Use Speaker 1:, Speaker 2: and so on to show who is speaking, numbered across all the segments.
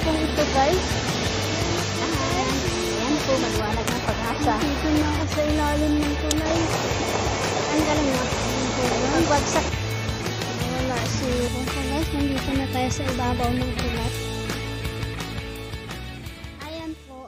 Speaker 1: pong ito guys. Ayan po, maliwanag ng pag-asa. Dito na ako sa ilalim ng tulay. Ang galing na. Pagbagsak. Wala si Rosa guys. Nandito na tayo sa ibabaw ng tulay. Ayan po.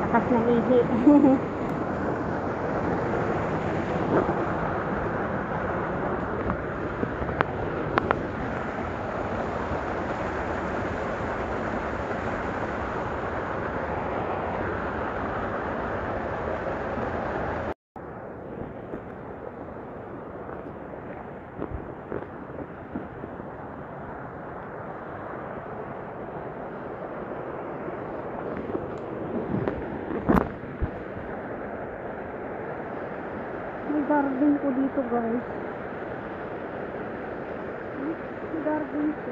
Speaker 1: Lakas ng ihi. Garden ko dito guys. Garden ko.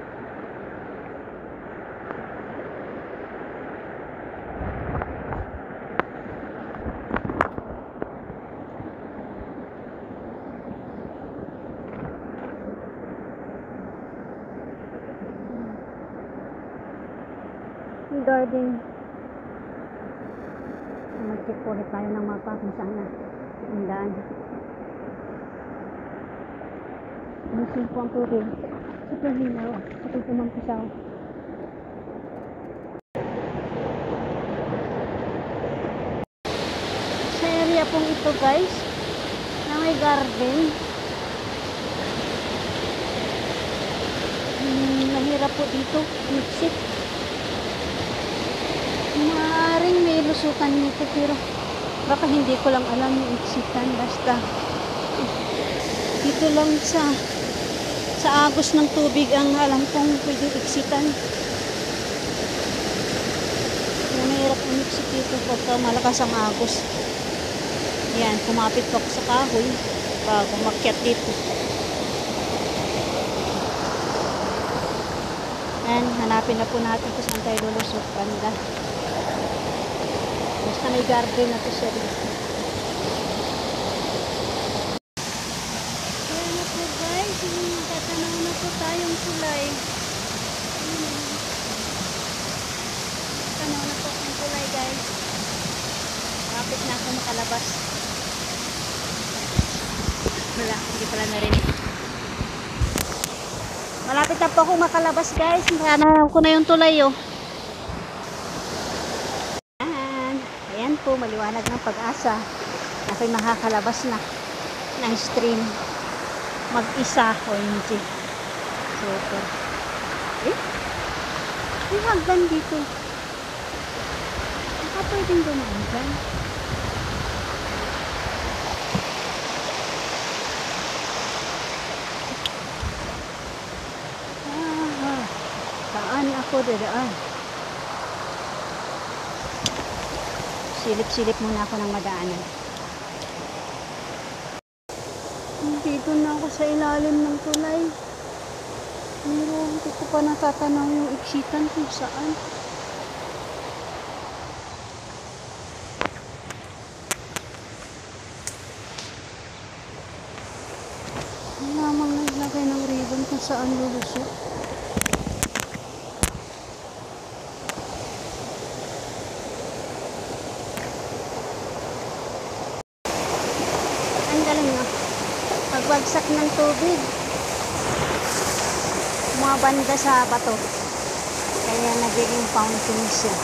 Speaker 1: Garden. Mag-check ulit tayo ng mapa kung saan na ang daan. Musin po ang tubig. Super hinaw. Super tumampisaw. Sa area pong ito guys, na may garden. Mahirap po dito. Exit. Maaaring may lusutan nito pero baka hindi ko lang alam yung exitan. Basta dito lang sa agos ng tubig ang alam kong pwede exitan. Mahirap ang exit dito pagka malakas ang agos. Yan, kumapit pa ako sa kahoy bago makyat dito. Yan, hanapin na po natin kung saan tayo lulusot. Banda. Basta may garden na to siya dito. Tatanaw na po tayong tulay. Tatanaw na po ang tulay guys. Kapit na ako makalabas. Wala, hindi pala narinig. Malapit na po ako makalabas guys. Natanaw ko na yung tulay oh. Ayan po, maliwanag ng pag-asa. Ako'y makakalabas na ng stream. Mag-isa o hindi. Super. May hagdan dito. Baka pwedeng dumaan dyan. Saan ako dadaan? Silip-silip muna ako ng madaanan. Dito na ako sa ilalim ng tulay. Pero hindi ko pa natatanaw yung exitan kung saan. Lamang naglagay ng ribbon kung saan lulusot. Ang galing na. Pagbagsak ng tubig, bumabanda sa bato. Kaya nagiging fountain siya.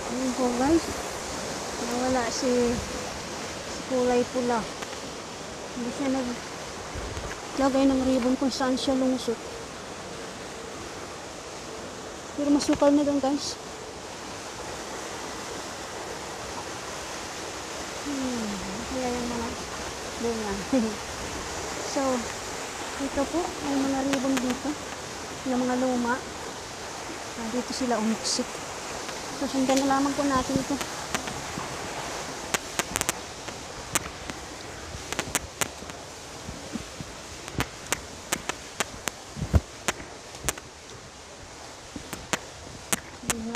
Speaker 1: Ayun po guys. Nawala si kulay pula. Hindi siya naglagay ng ribbon kung saan siya lumusot. Pero masukal na doon guys. Kaya yung mga bunga. So, ito po ay mga ribbon dito. Yung mga luma. Dito sila umiksik. So, sundan na lamang po natin ito.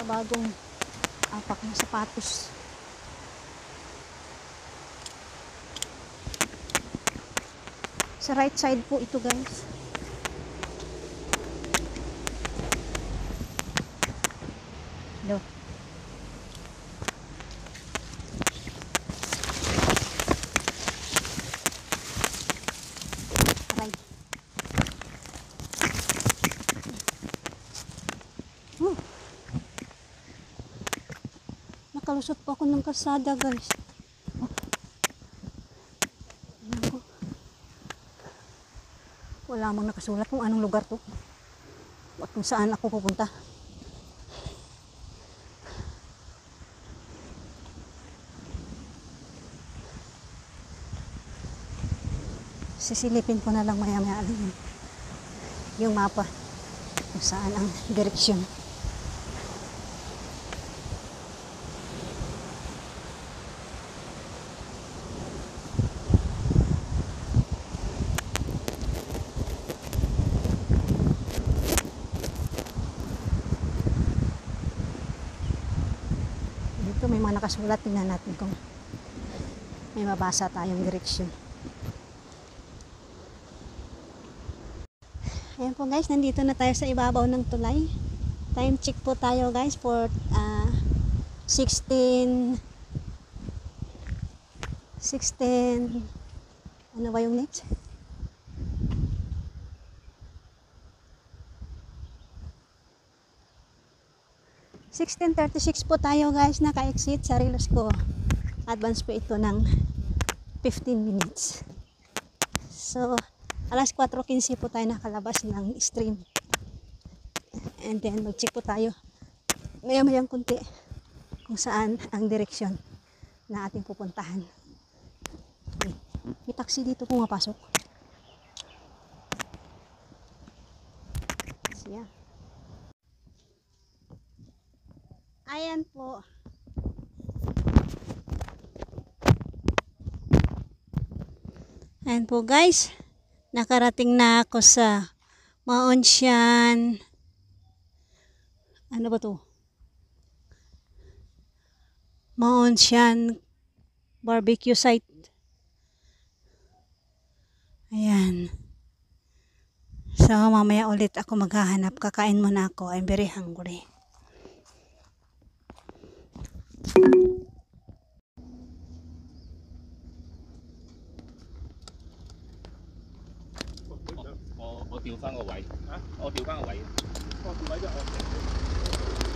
Speaker 1: Bagong apak na sapatos. Sa right side po ito guys. Hello. Right. Nakalusot po ako ng kalsada guys. Wala mang nakasulat kung anong lugar to at kung saan ako pupunta. Sisilipin ko na lang maya-maya yung mapa kung saan ang direksyon. May mga nakasulat, tingnan natin kung may mabasa tayong direksyon. Ayan po guys, nandito na tayo sa ibabaw ng tulay. Time check po tayo guys for 16 ano ba yung next? 16:36 po tayo guys, naka-exit sa Rilos ko. Advance po ito ng 15 minutes. So, alas 4:15 po tayo nakalabas ng stream. And then, mag-check po tayo maya-mayang kunti kung saan ang direksyon na ating pupuntahan. Okay. May taxi dito pumapasok. Siya. Ayan po. Ayan po guys. Nakarating na ako sa Maonsyan. Ano ba to? Maonsyan barbecue site. Ayan. So mamaya ulit ako maghahanap. Kakain muna ako. I'm very hungry.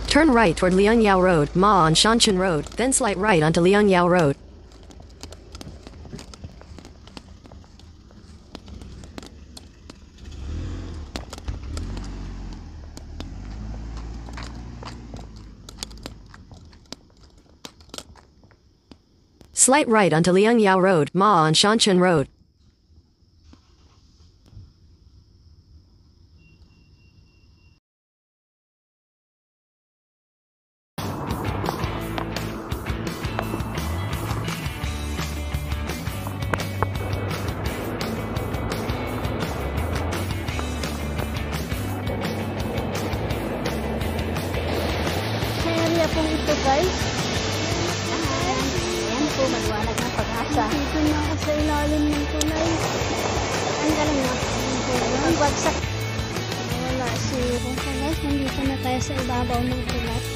Speaker 2: Turn right toward Liangyao Road, Ma on Shanshan Road, then slight right onto Liangyao Road. Slight right onto Liangyao Road, Ma on Shanshan Road.
Speaker 1: dito guys. Ayan po, maliwanag ng pag-asa. Dito na ako sa ilalim ng tulay. Ang galing na. Pagbagsak. Wala si guys, nandito na tayo sa ibabaw ng tulay.